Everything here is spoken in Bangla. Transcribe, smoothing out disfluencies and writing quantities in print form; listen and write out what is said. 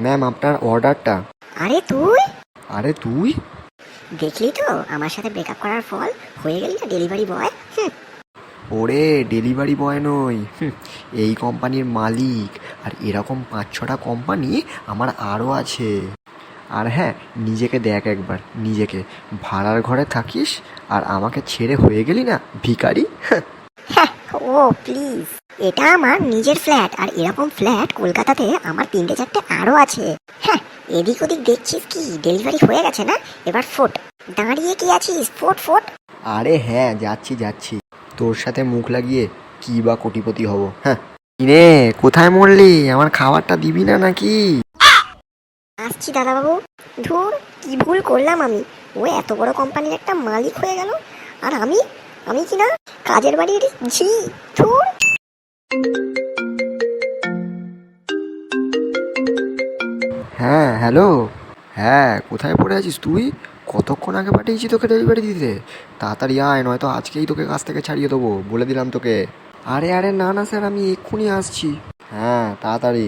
ম্যাম আপনার অর্ডারটা। আরে তুই আরে তুই? দেখলি তো আমার সাথে ব্রেকআপ করার ফল, হয়ে গেলি না ডেলিভারি বয়। ওরে ডেলিভারি বয় নই, এই কোম্পানির মালিক। আর এরকম 5-6টা কোম্পানি আমার আরও আছে। আর হ্যাঁ, নিজেকে দেখ একবার, নিজেকে ভাড়ার ঘরে থাকিস আর আমাকে ছেড়ে হয়ে গেলি না ভিখারি। হ্যাঁ, ও প্লিজ, এটা আমার নিজের ফ্ল্যাট, আর এরকম ফ্ল্যাট কলকাতাতে আমার 3-4টে আরও আছে। হ্যাঁ, এদিক ওদিক দেখছিস কি ডেলিভারি হয়ে গেছে না, এবার ফোট। দাঁড়িয়ে কি আছিস, ফোট ফোট। আরে হ্যাঁ, যাচ্ছি যাচ্ছি, তোর সাথে মুখ লাগিয়ে কি বা কোটিপতি হব। হ্যাঁ, কিরে কোথায় মরলি? আমার খাবারটা দিবি না নাকি? আসছি দাদাবাবু। ধুর, কি ভুল করলাম আমি, ও এত বড় কোম্পানির একটা মালিক হয়ে গেল, আর আমি আমি কি না কাজের বাড়ির ঝি। ধুর। হ্যাঁ হ্যালো। হ্যাঁ, কোথায় পড়ে আছিস তুই? কতক্ষণ আগে পাঠিয়েছি তোকে ডেলিভারি দিতে। তাড়াতাড়ি আয়, নয়তো আজকেই তোকে কাছ থেকে ছাড়িয়ে দেবো, বলে দিলাম তোকে। আরে আরে না না স্যার, আমি এক্ষুনি আসছি। হ্যাঁ তাড়াতাড়ি।